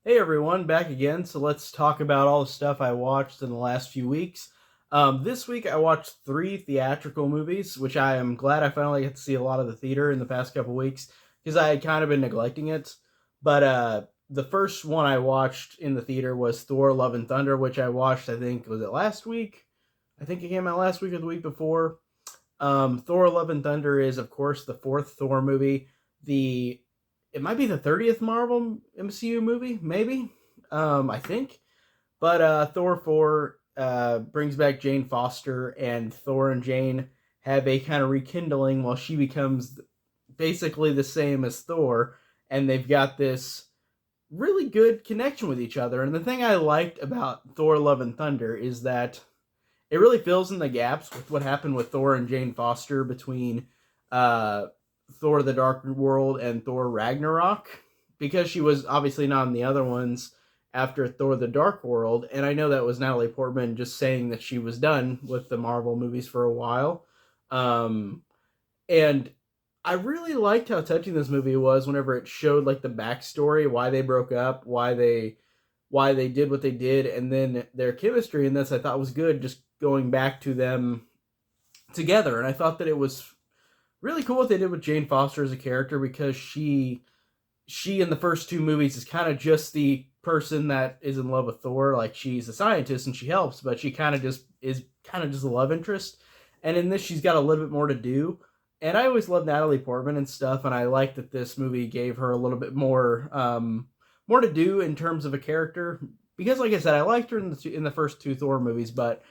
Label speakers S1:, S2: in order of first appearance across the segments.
S1: Hey everyone, back again. So let's talk about all the stuff I watched in the last few weeks. This week I watched three theatrical movies, which I am glad I finally got to see a lot of the theater in the past couple weeks because I had kind of been neglecting it. But the first one I watched in the theater was Thor: Love and Thunder, which I watched. I think was it last week? I think it came out last week or the week before. Thor: Love and Thunder is, of course, the fourth Thor movie. The It might be the 30th Marvel MCU movie, maybe. I think. But Thor 4 brings back Jane Foster, and Thor and Jane have a kind of rekindling while she becomes basically the same as Thor, and they've got this really good connection with each other. And the thing I liked about Thor: Love and Thunder is that it really fills in the gaps with what happened with Thor and Jane Foster between uh, Thor: The Dark World and Thor: Ragnarok, because she was obviously not in the other ones after Thor: The Dark World, and I know that was Natalie Portman just saying that she was done with the Marvel movies for a while. Um, and I really liked how touching this movie was whenever it showed like the backstory, why they broke up, why they did what they did, and then their chemistry in this I thought was good, just going back to them together. And I thought that it was really cool what they did with Jane Foster as a character, because she in the first two movies is kind of just the person that is in love with Thor. Like, she's a scientist and she helps, but she kind of just is kind of just a love interest. And in this, she's got a little bit more to do. And I always love Natalie Portman and stuff, and I like that this movie gave her a little bit more to do in terms of a character. Because, like I said, I liked her in the first two Thor movies, but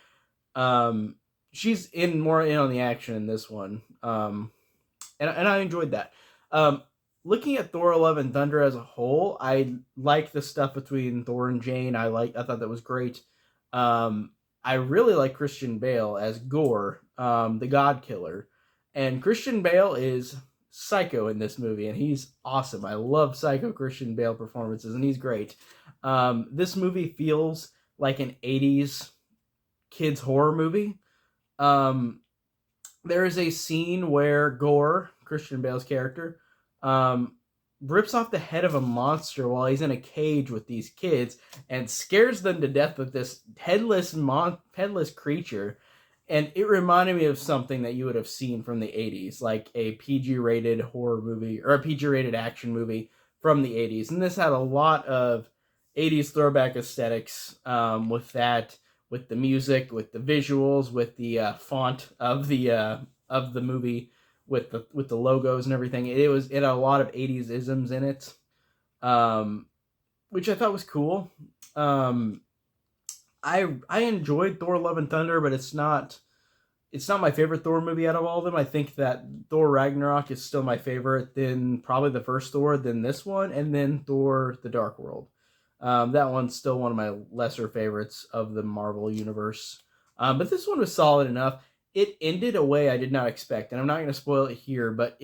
S1: she's more in on the action in this one. And I enjoyed that. Looking at Thor: Love and Thunder as a whole, I like the stuff between Thor and Jane. I thought that was great. I really like Christian Bale as Gore, the God Killer, and Christian Bale is psycho in this movie, and he's awesome. I love psycho Christian Bale performances, and he's great. This movie feels like an '80s kids horror movie. Um, there is a scene where Gore, Christian Bale's character, um, rips off the head of a monster while he's in a cage with these kids and scares them to death with this headless creature. And it reminded me of something that you would have seen from the '80s, like a PG-rated horror movie or a PG-rated action movie from the '80s. And this had a lot of '80s throwback aesthetics, with the music, with the visuals, with the font of the movie, with the logos and everything. It had a lot of '80s isms in it, um, which I thought was cool. Um, I enjoyed Thor: Love and Thunder, but it's not my favorite Thor movie out of all of them. I think that Thor Ragnarok is still my favorite, then probably the first Thor, then this one, and then Thor: The Dark World. That one's still one of my lesser favorites of the Marvel universe. But this one was solid enough. It ended a way I did not expect, and I'm not going to spoil it here, but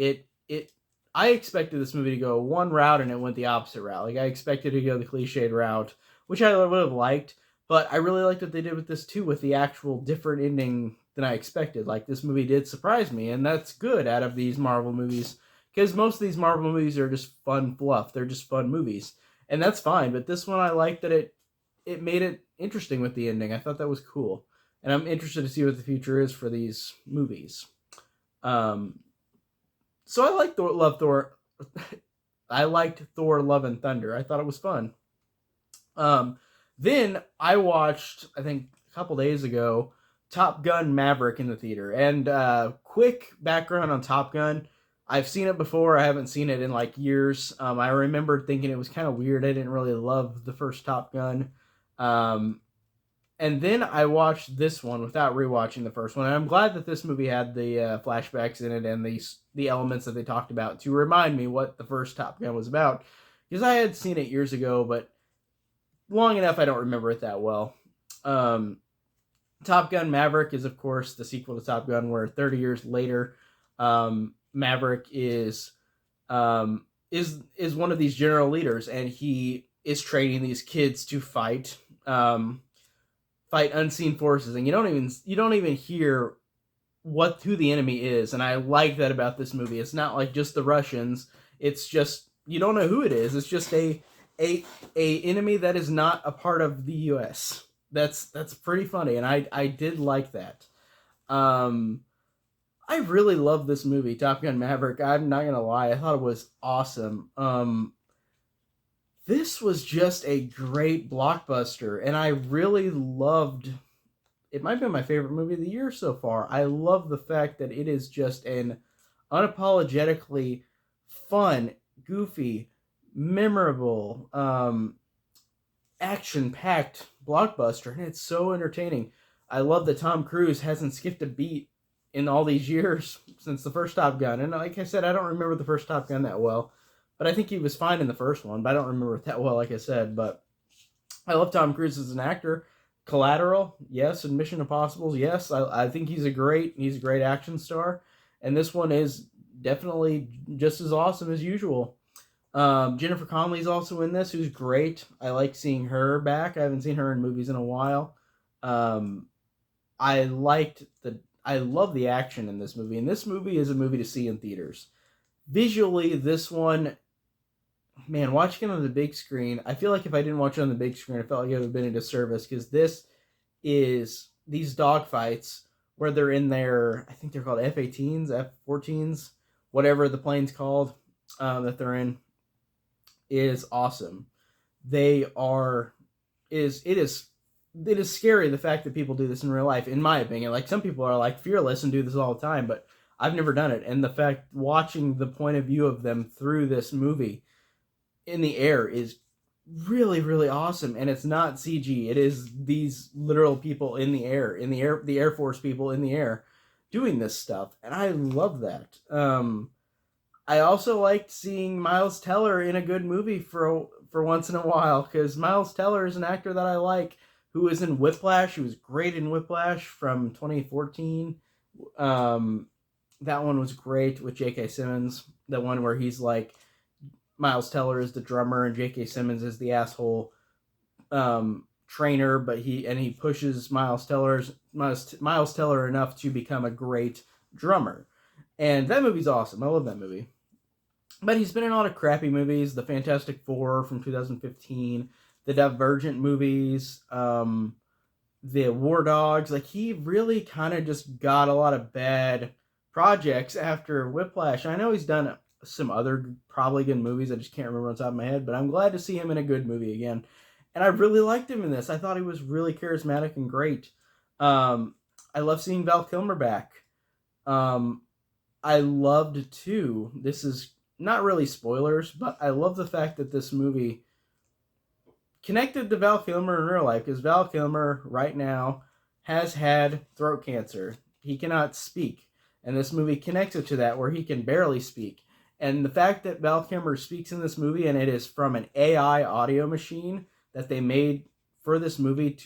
S1: I expected this movie to go one route, and it went the opposite route. Like, I expected to go the cliched route, which I would have liked, but I really liked what they did with this too, with the actual different ending than I expected. Like, this movie did surprise me, and that's good out of these Marvel movies, because most of these Marvel movies are just fun fluff. They're just fun movies, and that's fine. But this one, I liked that it made it interesting with the ending. I thought that was cool, and I'm interested to see what the future is for these movies. Um, so I liked Love Thor. I liked Thor: Love and Thunder. I thought it was fun. Um, then I watched, I think a couple days ago, Top Gun Maverick in the theater. And quick background on Top Gun: I've seen it before. I haven't seen it in like years. I remember thinking it was kind of weird. I didn't really love the first Top Gun. Um, and then I watched this one without rewatching the first one. And I'm glad that this movie had the flashbacks in it and the elements that they talked about to remind me what the first Top Gun was about. Because I had seen it years ago, but long enough I don't remember it that well. Um, Top Gun Maverick is, of course, the sequel to Top Gun, where 30 years later, Maverick is one of these general leaders, and he is training these kids to fight unseen forces, and you don't even hear who the enemy is. And I like that about this movie. It's not like just the Russians. It's just, you don't know who it is. It's just a enemy that is not a part of the U.S. That's pretty funny, and I did like that. Um, I really love this movie, Top Gun Maverick. I'm not gonna lie, I thought it was awesome. This was just a great blockbuster, and I really loved. It might be my favorite movie of the year so far. I love the fact that it is just an unapologetically fun, goofy, memorable, action-packed blockbuster, and it's so entertaining. I love that Tom Cruise hasn't skipped a beat in all these years since the first Top Gun. And like I said, I don't remember the first Top Gun that well, but I think he was fine in the first one, but I don't remember it that well, like I said. But I love Tom Cruise as an actor. Collateral, yes, and Mission Impossible, yes. I think he's a great action star, and this one is definitely just as awesome as usual. Jennifer Connelly's also in this, who's great. I like seeing her back. I haven't seen her in movies in a while. Um, I liked I love the action in this movie, and this movie is a movie to see in theaters. Visually, this one, man, watching it on the big screen, I feel like if I didn't watch it on the big screen, I felt like it would have been a disservice, because this is these dogfights where they're in their, I think they're called F-18s, F-14s, whatever the plane's called that they're in, is awesome. They are, it is scary, the fact that people do this in real life, in my opinion. Like, some people are like fearless and do this all the time, but I've never done it. And the fact, watching the point of view of them through this movie in the air is really, really awesome. And it's not CG. It is these literal people in the air, the Air Force people in the air doing this stuff. And I love that. I also liked seeing Miles Teller in a good movie for once in a while, because Miles Teller is an actor that I like, who was in Whiplash. He was great in Whiplash from 2014. That one was great with J.K. Simmons. The one where he's like, Miles Teller is the drummer and J.K. Simmons is the asshole trainer, but he pushes Miles Teller enough to become a great drummer. And that movie's awesome. I love that movie. But he's been in a lot of crappy movies. The Fantastic Four from 2015, the Divergent movies, the War Dogs. Like, he really kind of just got a lot of bad projects after Whiplash. I know he's done some other probably good movies. I just can't remember on top of my head, but I'm glad to see him in a good movie again. And I really liked him in this. I thought he was really charismatic and great. I love seeing Val Kilmer back. I loved, too, this is not really spoilers, but I love the fact that this movie connected to Val Kilmer in real life, because Val Kilmer right now has had throat cancer. He cannot speak, and this movie connects it to that, where he can barely speak. And the fact that Val Kilmer speaks in this movie, and it is from an AI audio machine that they made for this movie,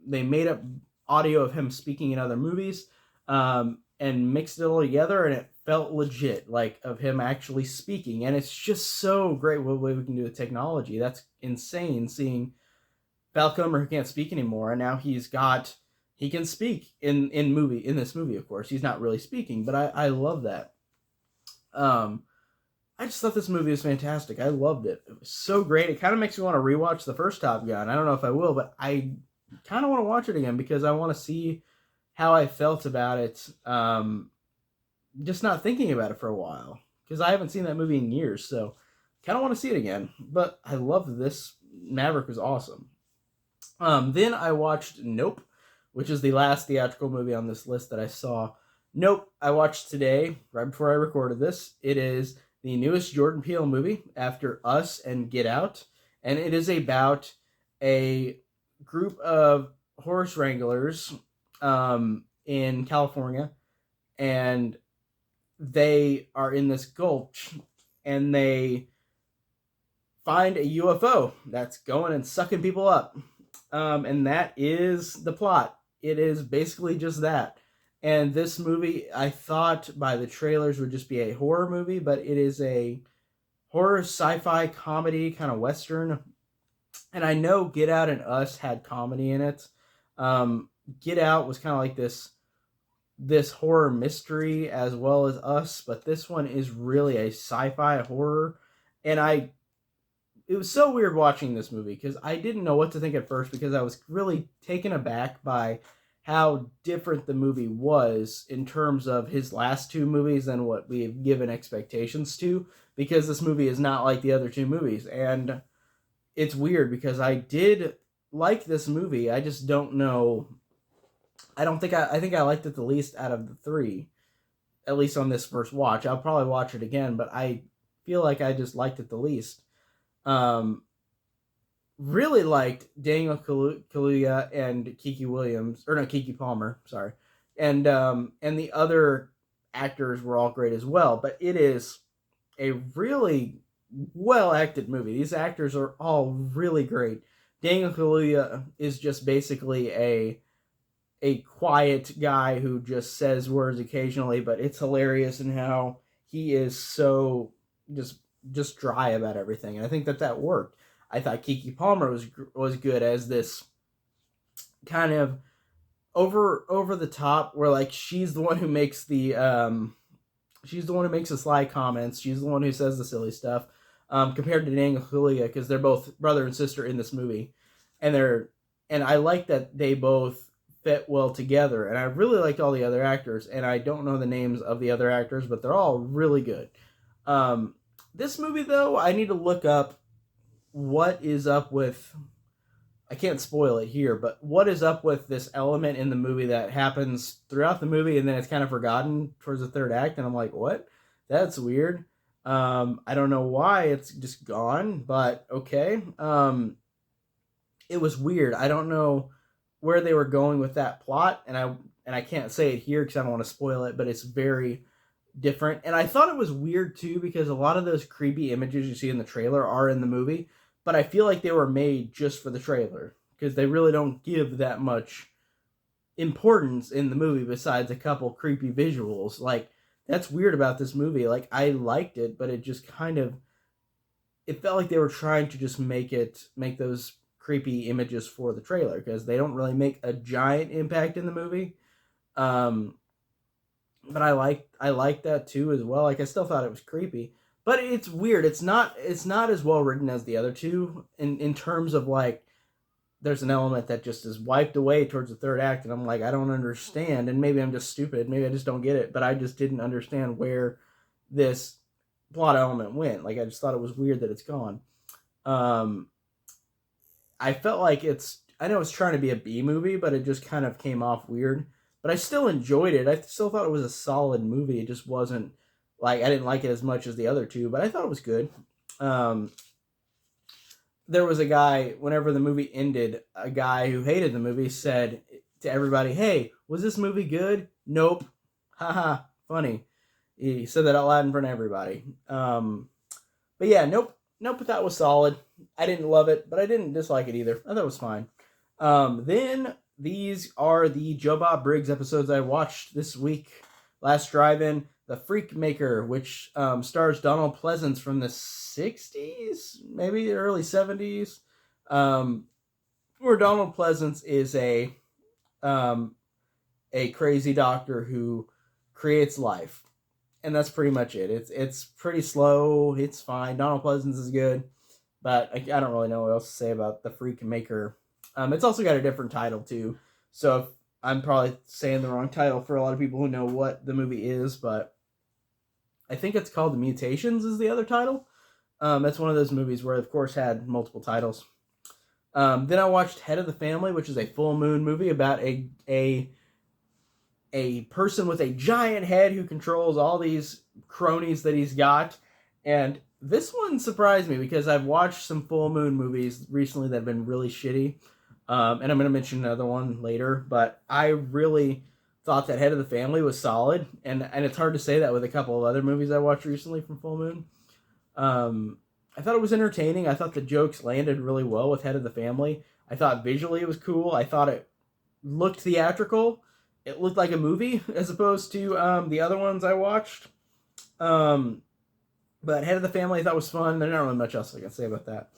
S1: they made up audio of him speaking in other movies, and mixed it all together, and it felt legit, like, of him actually speaking. And it's just so great what we can do with technology. That's insane, seeing Val Kilmer, who can't speak anymore, and now he can speak in this movie. Of course, he's not really speaking, but I love that. I just thought this movie was fantastic. I loved it. It was so great. It kind of makes me want to rewatch the first Top Gun. I don't know if I will, but I kind of want to watch it again, because I want to see how I felt about it. Just not thinking about it for a while, because I haven't seen that movie in years, so kind of want to see it again. But I loved this. Maverick was awesome. Then I watched Nope, which is the last theatrical movie on this list that I saw. Nope, I watched today, right before I recorded this. It is the newest Jordan Peele movie after Us and Get Out, and it is about a group of horse wranglers in California, and they are in this gulch, and they find a UFO that's going and sucking people up. And that is the plot. It is basically just that. And this movie, I thought by the trailers, would just be a horror movie, but it is a horror sci-fi comedy kind of Western. And I know Get Out and Us had comedy in it. Get Out was kind of like this horror mystery as well as Us, but this one is really a sci-fi horror. And I it was so weird watching this movie because I didn't know what to think at first because I was really taken aback by how different the movie was in terms of his last two movies and what we've given expectations to, because this movie is not like the other two movies. And it's weird because I did like this movie. I just don't know. I don't think I think I liked it the least out of the three, at least on this first watch. I'll probably watch it again, but I feel like I just liked it the least. Um, really liked Daniel Kaluuya and Kiki Williams, or no, Kiki Palmer, sorry, and the other actors were all great as well. But it is a really well acted movie. These actors are all really great. Daniel Kaluuya is just basically a quiet guy who just says words occasionally, but it's hilarious in how he is so just just dry about everything, and I think that that worked. I thought Kiki Palmer was good as this kind of over the top, where like she's the one who makes the she's the one who makes the sly comments. She's the one who says the silly stuff. Compared to Daniel Kaluuya, because they're both brother and sister in this movie, and I like that they both fit well together. And I really liked all the other actors, and I don't know the names of the other actors, but they're all really good. This movie, though, I need to look up what is up with. I can't spoil it here, but what is up with this element in the movie that happens throughout the movie and then it's kind of forgotten towards the third act, and I'm like, what? That's weird. I don't know why it's just gone, but okay. It was weird. I don't know where they were going with that plot, and I can't say it here because I don't want to spoil it, but it's very different. And I thought it was weird too because a lot of those creepy images you see in the trailer are in the movie, but I feel like they were made just for the trailer because they really don't give that much importance in the movie besides a couple creepy visuals. Like, that's weird about this movie. Like, I liked it, but it just kind of, it felt like they were trying to just make those creepy images for the trailer because they don't really make a giant impact in the movie. Um, but I liked that too as well. Like, I still thought it was creepy, but it's weird. It's not as well written as the other two in terms of like there's an element that just is wiped away towards the third act, and I'm like, I don't understand, and maybe I'm just stupid, maybe I just don't get it, but I just didn't understand where this plot element went. Like, I just thought it was weird that it's gone. Um, I felt like I know it's trying to be a B movie, but it just kind of came off weird. But I still enjoyed it. I still thought it was a solid movie. It just wasn't like I didn't like it as much as the other two, but I thought it was good. Um, there was a guy, whenever the movie ended, a guy who hated the movie said to everybody, "Hey, was this movie good?" "Nope." Haha, funny. He said that out loud in front of everybody. But yeah, nope. Nope, but that was solid. I didn't love it, but I didn't dislike it either. I thought it was fine. Then these are the Joe Bob Briggs episodes I watched this week. Last Drive-In, The Freak Maker, which stars Donald Pleasance from the 60s, maybe the early 70s, where Donald Pleasance is a crazy doctor who creates life. And that's pretty much it. It's pretty slow. It's fine. Donald Pleasance is good, but I don't really know what else to say about The Freak Maker. It's also got a different title too, so if I'm probably saying the wrong title for a lot of people who know what the movie is, but I think it's called The Mutations is the other title. That's one of those movies where, of course, had multiple titles. Then I watched Head of the Family, which is a full moon movie about a person with a giant head who controls all these cronies that he's got. And this one surprised me because I've watched some full moon movies recently that have been really shitty. And I'm going to mention another one later, but I really thought that Head of the Family was solid. And it's hard to say that with a couple of other movies I watched recently from Full Moon. I thought it was entertaining. I thought the jokes landed really well with Head of the Family. I thought visually it was cool. I thought it looked theatrical. It looked like a movie as opposed to the other ones I watched. But Head of the Family I thought was fun. There's not really much else I can say about that.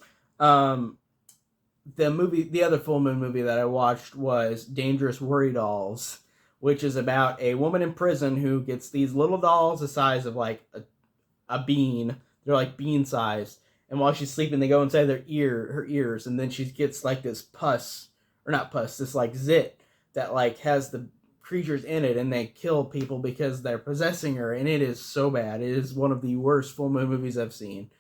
S1: The other full moon movie that I watched was Dangerous Worry Dolls, which is about a woman in prison who gets these little dolls the size of like a bean. They're like bean sized, and while she's sleeping, they go inside her ears, and then she gets like this pus, or not pus, this like zit that like has the creatures in it, and they kill people because they're possessing her, and it is so bad. It is one of the worst full moon movies I've seen.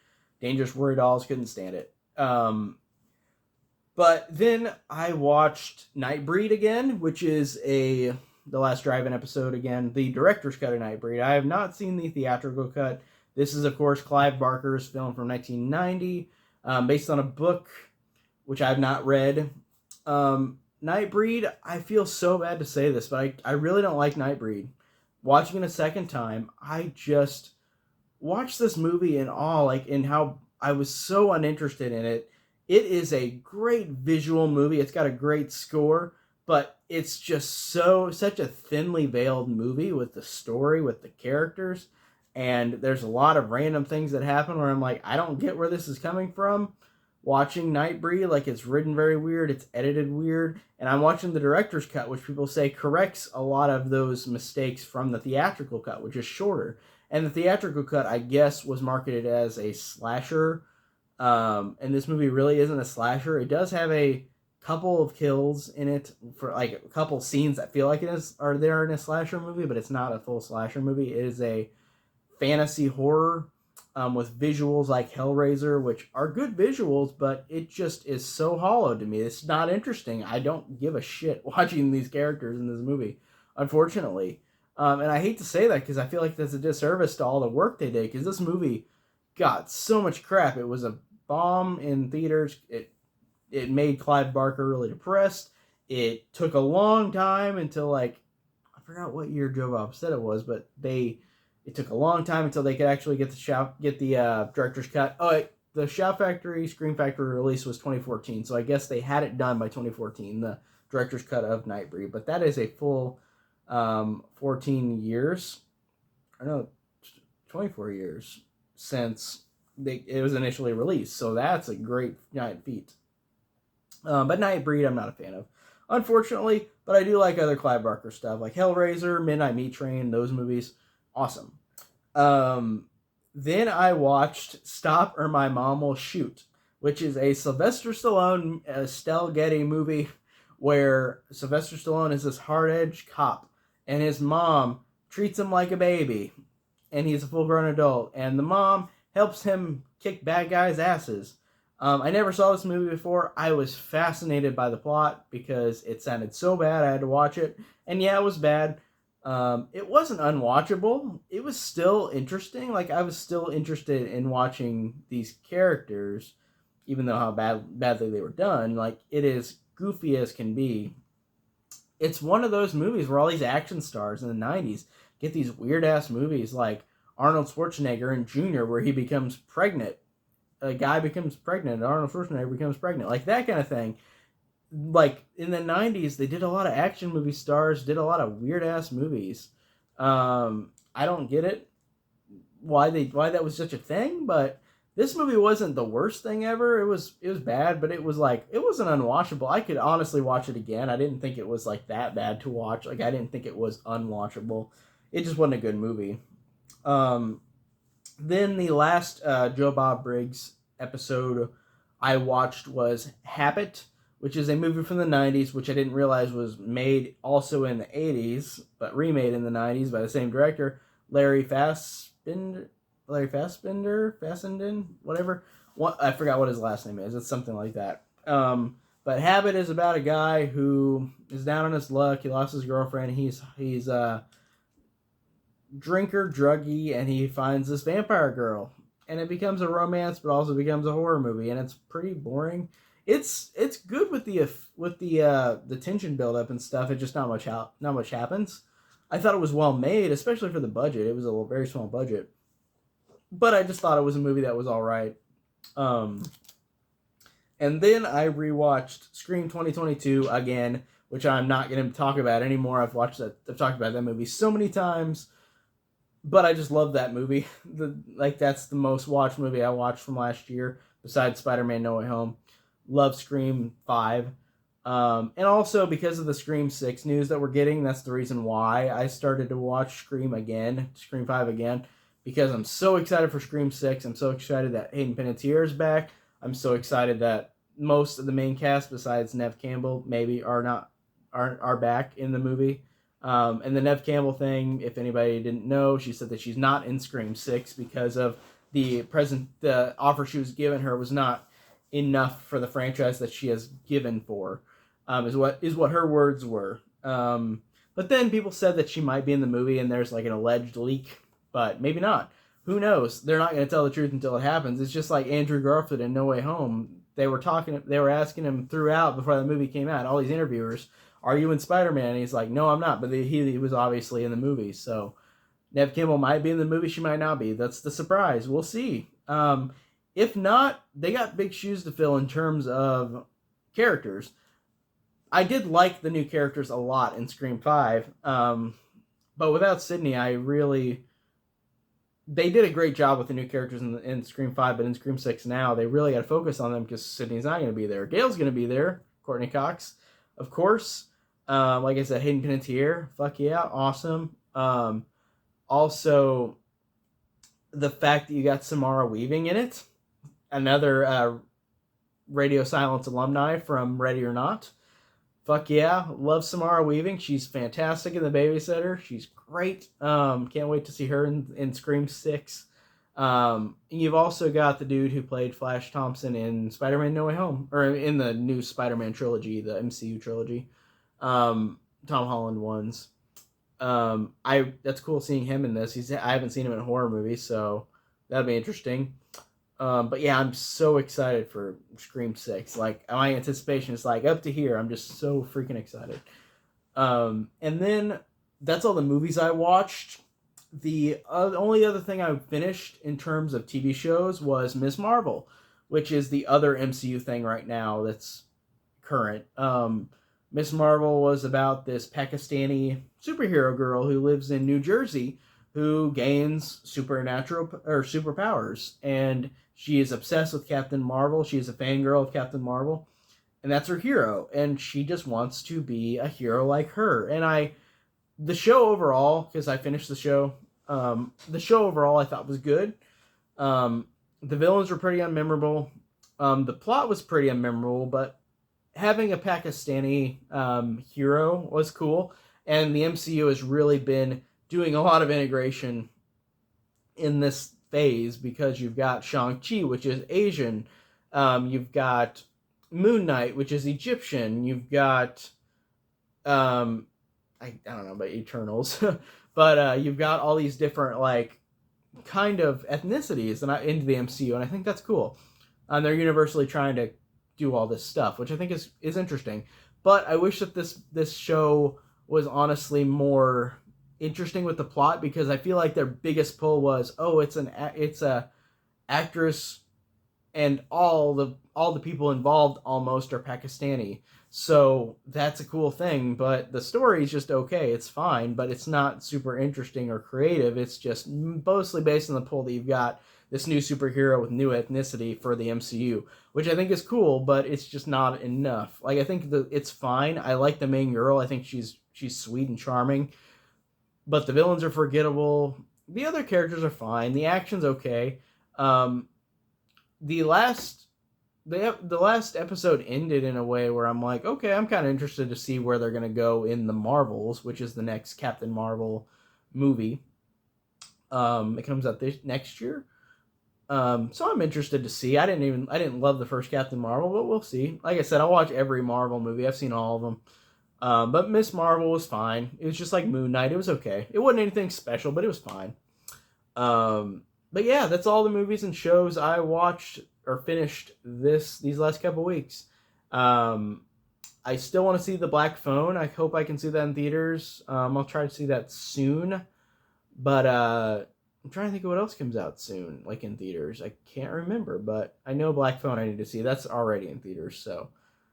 S1: Dangerous Worry Dolls, couldn't stand it. But then I watched Nightbreed again, which is the Last Drive-In episode again, the director's cut of Nightbreed. I have not seen the theatrical cut. This is, of course, Clive Barker's film from 1990, based on a book, which I've not read. Nightbreed, I feel so bad to say this, but I really don't like Nightbreed. Watching it a second time, I just watched this movie in awe, like in how I was so uninterested in it. It is a great visual movie. It's got a great score, but it's just such a thinly veiled movie with the story, with the characters, and there's a lot of random things that happen where I'm like, I don't get where this is coming from. Watching Nightbreed, like, it's written very weird, it's edited weird, and I'm watching the director's cut, which people say corrects a lot of those mistakes from the theatrical cut, which is shorter. And the theatrical cut, I guess, was marketed as a slasher, and this movie really isn't a slasher. It does have a couple of kills in it, for like a couple scenes that feel like are there in a slasher movie, but it's not a full slasher movie. It is a fantasy horror, with visuals like Hellraiser, which are good visuals, but it just is so hollow to me. It's not interesting. I don't give a shit watching these characters in this movie, unfortunately. And I hate to say that because I feel like that's a disservice to all the work they did, because this movie got so much crap. It was a bomb in theaters. It made Clive Barker really depressed. It took a long time until, like, I forgot what year Joe Bob said it was, but it took a long time until they could actually get the director's cut. Oh, the Shout Factory, Scream Factory release was 2014, so I guess they had it done by 2014, the director's cut of Nightbreed. But that is a full 14 years, or no, 24 years since it was initially released. So that's a great giant feat. But Nightbreed, I'm not a fan of, unfortunately. But I do like other Clive Barker stuff, like Hellraiser, Midnight Meat Train, those movies. Awesome. Then I watched Stop or My Mom Will Shoot, which is a Sylvester Stallone, Estelle Getty movie where Sylvester Stallone is this hard-edged cop, and his mom treats him like a baby, and he's a full-grown adult, and the mom helps him kick bad guys' asses. I never saw this movie before. I was fascinated by the plot because it sounded so bad I had to watch it, and yeah, it was bad. It wasn't unwatchable. It was still interesting. Like, I was still interested in watching these characters, even though how badly they were done. Like, it is goofy as can be. It's one of those movies where all these action stars in the 90s get these weird-ass movies like Arnold Schwarzenegger in Junior, where he becomes pregnant. A guy becomes pregnant, Arnold Schwarzenegger becomes pregnant. Like, that kind of thing. Like, in the 90s, they did a lot of action movie stars, did a lot of weird-ass movies. I don't get it, why that was such a thing, but this movie wasn't the worst thing ever. It was bad, but it wasn't unwatchable. I could honestly watch it again. I didn't think it was, like, that bad to watch. Like, I didn't think it was unwatchable. It just wasn't a good movie. Then the last Joe Bob Briggs episode I watched was Habit, which is a movie from the 90s, which I didn't realize was made also in the 80s, but remade in the 90s by the same director, Larry Fassbender, whatever. I forgot what his last name is. It's something like that. But Habit is about a guy who is down on his luck. He lost his girlfriend. He's drinker, druggy, and he finds this vampire girl. And it becomes a romance, but also becomes a horror movie, and it's pretty boring. It's good with the tension build up and stuff. It just not much happens. I thought it was well made, especially for the budget. It was a very small budget, but I just thought it was a movie that was all right. And then I rewatched Scream 2022 again, which I'm not going to talk about anymore. I've talked about that movie so many times, but I just love that movie. That's the most watched movie I watched from last year, besides Spider-Man No Way Home. Love Scream 5. And also because of the Scream 6 news that we're getting, that's the reason why I started to watch Scream 5 again, because I'm so excited for Scream 6. I'm so excited that Hayden Panettiere is back. I'm so excited that most of the main cast, besides Neve Campbell, maybe are back in the movie. And the Neve Campbell thing, if anybody didn't know, she said that she's not in Scream 6 because of the offer she was given her was not enough for the franchise that she has given for, is what her words were. But then people said that she might be in the movie, and there's like an alleged leak, but maybe not. Who knows? They're not going to tell the truth until it happens. It's just like Andrew Garfield in No Way Home. They were asking him throughout before the movie came out, all these interviewers, are you in Spider-Man? And he's like, no, I'm not. But he was obviously in the movie. So Neve Campbell might be in the movie. She might not be. That's the surprise. We'll see. If not, they got big shoes to fill in terms of characters. I did like the new characters a lot in Scream 5. But without Sydney, they did a great job with the new characters in Scream 5, but in Scream 6 now, they really got to focus on them because Sydney's not going to be there. Gail's going to be there. Courtney Cox, of course. Like I said, Hayden Panettiere, fuck yeah, awesome. Also, the fact that you got Samara Weaving in it, another Radio Silence alumni from Ready or Not. Fuck yeah, love Samara Weaving. She's fantastic in The Babysitter. She's great. Can't wait to see her in Scream 6. You've also got the dude who played Flash Thompson in Spider-Man No Way Home, or in the new Spider-Man trilogy, the MCU trilogy. Tom Holland ones. That's cool seeing him in this. I haven't seen him in a horror movie, so that'll be interesting. But yeah, I'm so excited for Scream 6. Like, my anticipation is like up to here. I'm just so freaking excited. And then that's all the movies I watched. The only other thing I finished in terms of TV shows was Ms. Marvel, which is the other MCU thing right now that's current. Ms. Marvel was about this Pakistani superhero girl who lives in New Jersey who gains superpowers, and she is obsessed with Captain Marvel. She is a fangirl of Captain Marvel, and that's her hero, and she just wants to be a hero like her. And the show overall, because I finished the show overall I thought was good. The villains were pretty unmemorable. The plot was pretty unmemorable, but having a Pakistani hero was cool, and the MCU has really been doing a lot of integration in this phase because you've got Shang-Chi, which is Asian. You've got Moon Knight, which is Egyptian. You've got, I don't know about Eternals, but you've got all these different, like, kind of ethnicities into the MCU, and I think that's cool. They're universally trying to do all this stuff, which I think is interesting. But I wish that this show was honestly more interesting with the plot, because I feel like their biggest pull was, it's a actress, and all the people involved almost are Pakistani. So that's a cool thing, but the story is just okay. It's fine, but it's not super interesting or creative. It's just mostly based on the pull that you've got this new superhero with new ethnicity for the MCU, which I think is cool, but it's just not enough. Like, I think it's fine. I like the main girl. I think she's sweet and charming, but the villains are forgettable. The other characters are fine. The action's okay. The last episode ended in a way where I'm like, okay, I'm kind of interested to see where they're going to go in the Marvels, which is the next Captain Marvel movie. It comes out next year. So I'm interested to see. I didn't love the first Captain Marvel, but we'll see. Like I said, I'll watch every Marvel movie. I've seen all of them. But Miss Marvel was fine. It was just like Moon Knight. It was okay. It wasn't anything special, but it was fine. But yeah, that's all the movies and shows I watched or finished these last couple weeks. I still want to see The Black Phone. I hope I can see that in theaters. I'll try to see that soon. But I'm trying to think of what else comes out soon, like in theaters. I can't remember, but I know Black Phone I need to see. That's already in theaters, so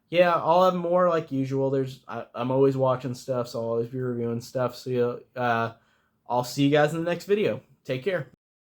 S1: yeah, I'll have more like usual. I'm always watching stuff, so I'll always be reviewing stuff. So I'll see you guys in the next video. Take care.